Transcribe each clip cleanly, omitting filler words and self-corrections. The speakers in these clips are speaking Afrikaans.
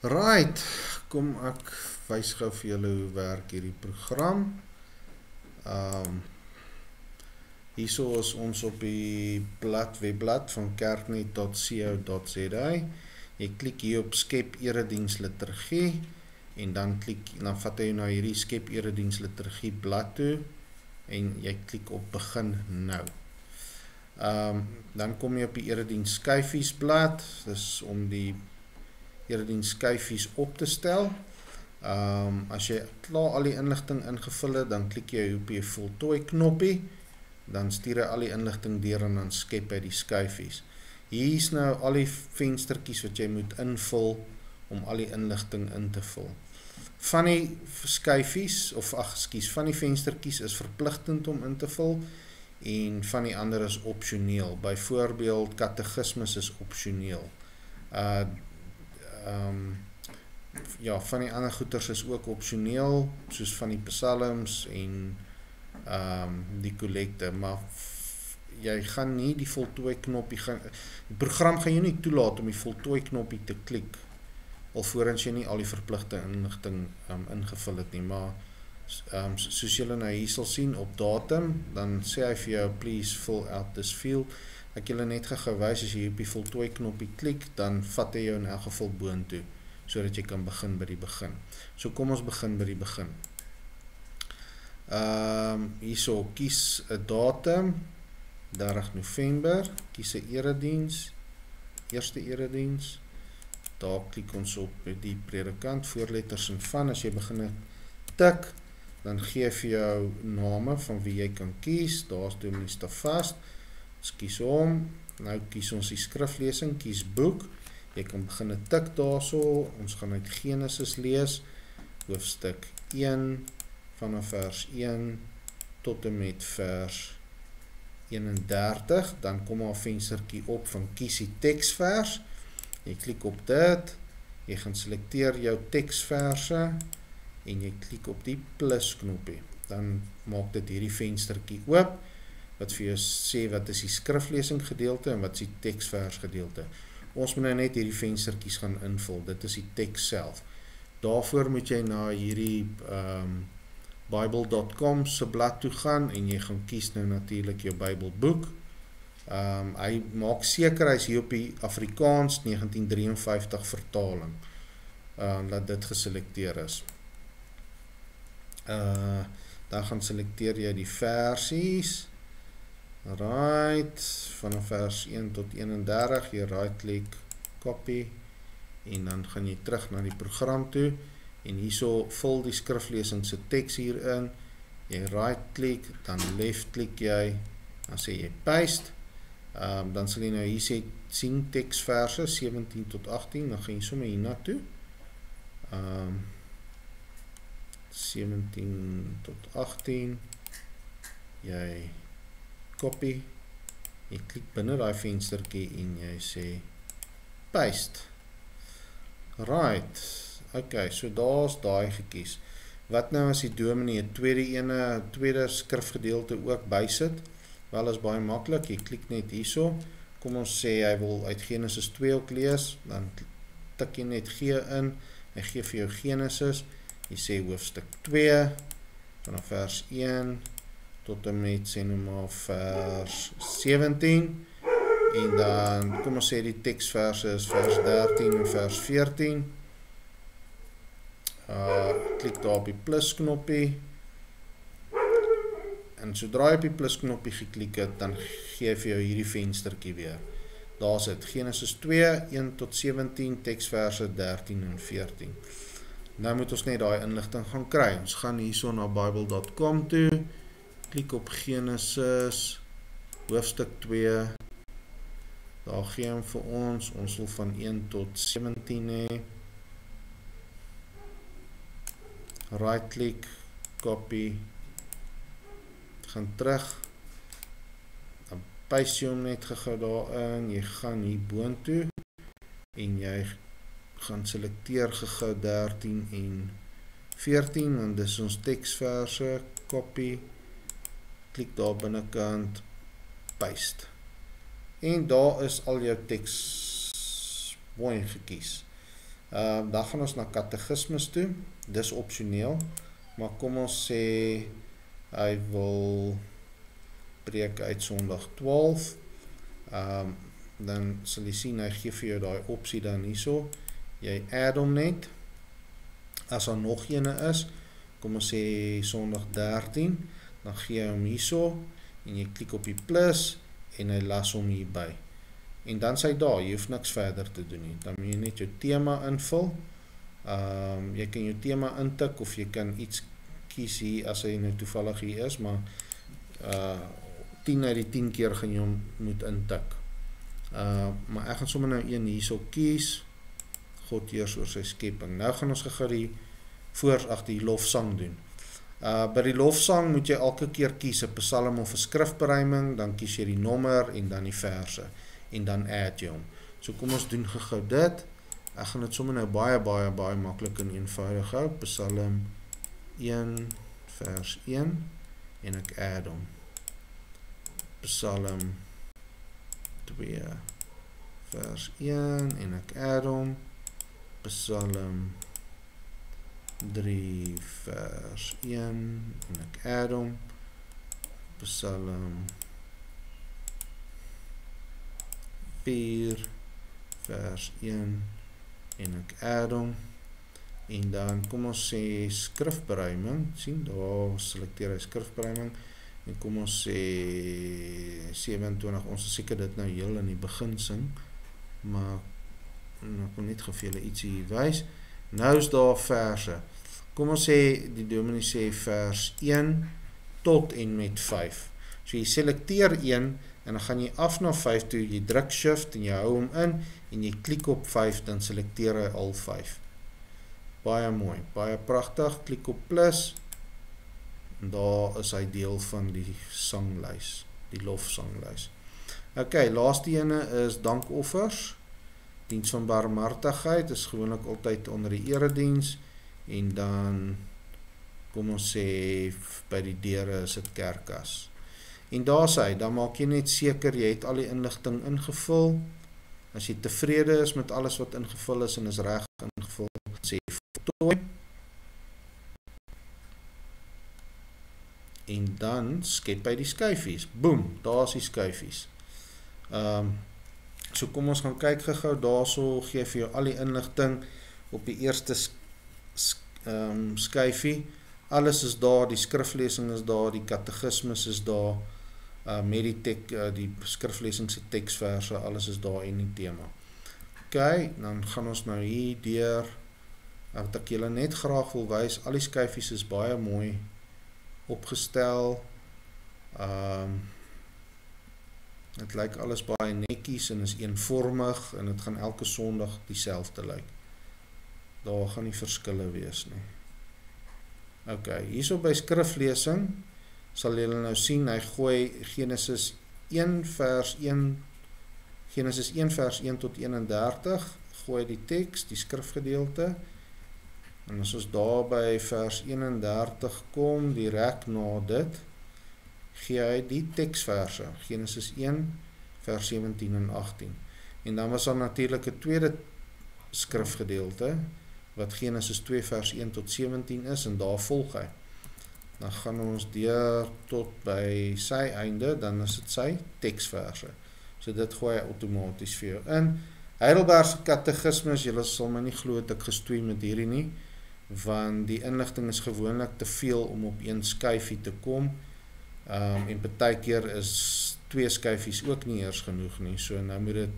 Right, kom ek wys gou vir julle hoe werk hierdie program. Hierso is ons op die webblad van kerknet.co.za. Jy klik hier op skep erediens liturgie en dan vat hy na hierdie skep erediens liturgie blad toe en jy klik op begin nou. Dan kom jy op die erediens skyfies blad, dis om die erediens skyfies op te stel. As jy klaar al die inligting ingevul het, dan klik jy op die voltooi knoppie, dan stuur hy al die inligting deur en dan skep hy die skyfies. Hier is nou al die venstertjies wat jy moet invul om al die inligting in te vul. Van die skyfies, van die venstertjies is verpligtend om in te vul en van die ander is opsioneel. Byvoorbeeld katekismes is opsioneel. Van die ander goeters is ook opsioneel, soos van die psalms en die kollekte, maar jy gaan nie die voltooi knoppie, die program gaan jou nie toelaat om die voltooi knoppie te klik, alvorens jy nie al die verpligte inligting ingevul het nie, maar soos julle nou hier sal sien op datum, dan sê hy vir jou, please fill out this field. Ek julle net gewys, as jy op die voltooi knoppie klik, dan vat hy jou in elk geval boontoe, sodat jy kan begin by die begin. So kom ons begin by die begin. Hierso, kies 'n datum, 30 November, kies 'n erediens, eerste erediens, daar klik ons op die predikant, voorletters en van, as jy begin tik, dan gee vir jou name van wie jy kan kies, daar is Dominee Stavast, ons kies hom, nou kies ons die skriflesing, kies boek, jy kan begin tik daarso, ons gaan uit Genesis lees, hoofstuk 1, vanaf vers 1 tot en met vers 31, dan kom daar 'n venstertjie op van kies die teksvers, jy klik op dit, jy gaan selekteer jou teksverse, en jy klik op die plus knoppie, dan maak dit hierdie venstertjie oop, wat vir jou sê wat is die skriflesing gedeelte en wat is die teksvers gedeelte. Ons moet nou net hierdie venstertjies gaan invul, dit is die teks self. Daarvoor moet jy na hierdie bible.com se blad toe gaan en jy gaan kies nou natuurlik jou Bybelboek. Hy maak seker hy is hier op die Afrikaans 1953 vertaling, dat dit geselekteer is. Dan gaan selekteer jy die versies, right, vanaf vers 1 tot 31, jy right click, copy, en dan gaan jy terug na die program toe, en hierso vul die skriflesing se teks hierin, jy right click, dan left click jy, dan sê jy paste, dan sal jy nou hier sien teksverse 17 tot 18, dan gaan jy sommer hier na toe, 17 tot 18, jy copy, jy klik binne daai venstertjie en jy sê paste. Right, ok, so daar's daai gekies. Wat nou as die dominee 'n tweede skrifgedeelte ook bysit? Wel, is baie maklik, jy klik net hierso, kom ons sê hy wil uit Genesis 2 ook lees, dan tik jy net G in, hy gee vir jou Genesis, jy sê hoofstuk 2, vanaf vers 1, tot en met sê nou maar vers 17, en dan kom ons sê die teksverse is vers 13 en vers 14, klik daar op die plus knoppie, en sodra jy op die plus knoppie geklik het, dan gee hy vir jou hierdie venstertjie weer. Daar is dit, Genesis 2, 1 tot 17, teksverse 13 en 14. Nou moet ons net daai inligting gaan kry. Ons gaan hierso na bible.com toe, klik op Genesis, hoofstuk 2, daar gee hom vir ons wil van 1 tot 17 hê, right click, copy, gaan terug, dan paste jy hom net gou daarin, jy gaan hier boontoe, en jy gaan selekteer gou 13 en 14, en dis ons teksverse, copy, klik daar binnekant, paste. En daar is al jou teks mooi gekies. Dan gaan ons na katekismes toe, dis opsioneel, maar kom ons sê, hy wil preek uit Sondag 12, dan sal jy sien, hy gee vir jou daai opsie dan hierso, jy add hom net, as daar nog ene is, kom ons sê Sondag 13, dan gee hy hom hierso, en jy klik op die plus, en hy las hom hierby. En dan sê hy daar, jy hoef niks verder te doen nie. Dan moet jy net jou tema invul. Jy kan jou tema intik, of jy kan iets kies hier, as hy nou toevallig hier is, maar 10 uit die 10 keer gaan jy hom moet intik. Maar ek gaan sommer nou een hierso kies, God heers oor sy skepping. Nou gaan ons gou die die lofsang doen. By die lofsang moet jy elke keer kies 'n psalm of 'n skrifberuiming, dan kies jy die nommer en dan die verse, en dan add jy hom. So kom ons doen gou dit. Ek gaan dit sommer nou baie maklik en eenvoudig hou. Psalm 1 vers 1 en ek add hom. Psalm 2 vers 1 en ek add hom. Psalm 3 vers 1 en ek add hom. Psalm 4 vers 1 en ek add hom. En dan kom ons sê skrifberuiming, sien, daar selekteer hy skrifberuiming, en kom ons sê 27, ons is seker dit nou heel in die begin sing, maar ek wil net geveel ietsie wys. Nou is daar verse. Kom ons sê, die dominee sê vers 1 tot en met 5. So jy selekteer 1, en dan gaan jy af na 5 toe, jy druk shift en jy hou hom in, en jy klik op 5, dan selekteer hy al 5. Baie mooi, baie pragtig, klik op plus, en daar is hy deel van die sanglys, die lofsanglys. Ok, laaste ene is dankoffers, diens van barmhartigheid, is gewoonlik altyd onder die erediens, en dan, kom ons sê, by die deure is dit kerkas. En daar sê, dan maak jy net seker, jy het al die inligting ingevul, as jy tevrede is met alles wat ingevul is, en is reg ingevul, sê voltooi, en dan skep hy die skyfies, boem, daar is die skyfies. So kom ons gaan kyk gou, daarso gee vir jou al die inligting op die eerste skyfie, alles is daar, die skriflesing is daar, die katekismes is daar, met die skriflesing se teksverse, alles is daar en die tema. Ok, dan gaan ons nou hier deur, wat ek julle net graag wil wys, al die skyfies is baie mooi opgestel, het lyk alles baie netjies en is eenvormig, en het gaan elke Sondag dieselfde lyk. Daar gaan nie verskille wees nie. Ok, hierso by skriflesing, sal julle nou sien, hy gooi Genesis 1 vers 1 tot 31, gooi die teks, die skrifgedeelte, en as ons daar by vers 31 kom, direk na dit, gee hy die teksverse, Genesis 1 vers 17 en 18. En dan was daar natuurlik 'n tweede skrifgedeelte, wat Genesis 2 vers 1 tot 17 is, en daar volg hy. Dan gaan ons deur tot by sy einde, dan is dit sy teksverse. So dit gooi hy outomaties vir jou in. Heidelbergse katekismes, julle sal my nie glo dat ek gestoei met hierdie nie, want die inligting is gewoonlik te veel om op een skyfie te kom, en partykeer is 2 skyfies ook nie eers genoeg nie, so nou moet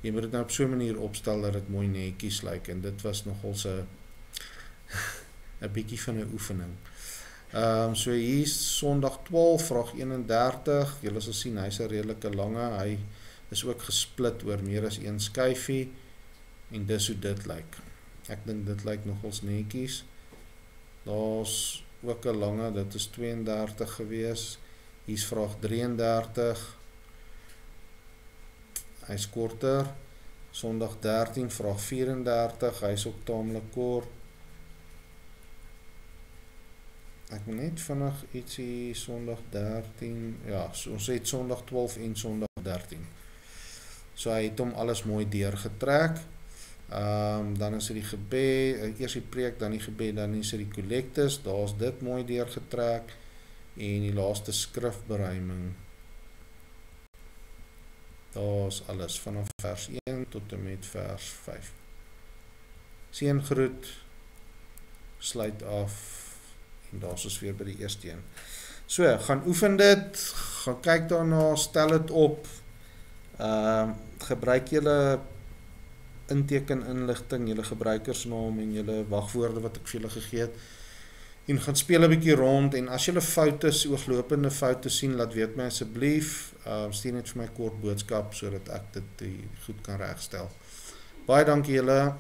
jy moet dit nou op so 'n manier opstel dat dit mooi netjies lyk, en dit was nogal 'n bietjie van 'n oefening. So hier is Sondag 12, vraag 31, julle sal sien, hy is 'n redelike lange, hy is ook gesplit oor meer as een skyfie, en dis hoe dit lyk. Ek dink dit lyk nogals netjies. Daar's ook 'n lange, dit is 32 gewees. Hier is vraag 33. Hy is korter. Sondag 13, vraag 34, hy is ook taamlik kort. Ek moet net vinnig ietsie Sondag 13, ja, so ons het Sondag 12 en Sondag 13. So hy het hom alles mooi deurgetrek. Dan is dit die gebed, eers die preek, dan die gebed, dan is dit die collectus, daar is dit mooi deurgetrek, en die laaste skrifberuiming. Daar is alles, vanaf vers 1 tot en met vers 5. Seën groet, sluit af, en daar is ons weer by die eerste een. So, gaan oefen dit, gaan kyk daarna, stel dit op, gebruik julle inteken inligting, julle gebruikersnaam en julle wagwoorde wat ek vir julle gegee het, en gaan speel 'n bietjie rond, en as julle foute, ooglopende foute sien, laat weet my asseblief, stuur net vir my kort boodskap, sodat ek dit goed kan regstel. Baie dankie julle.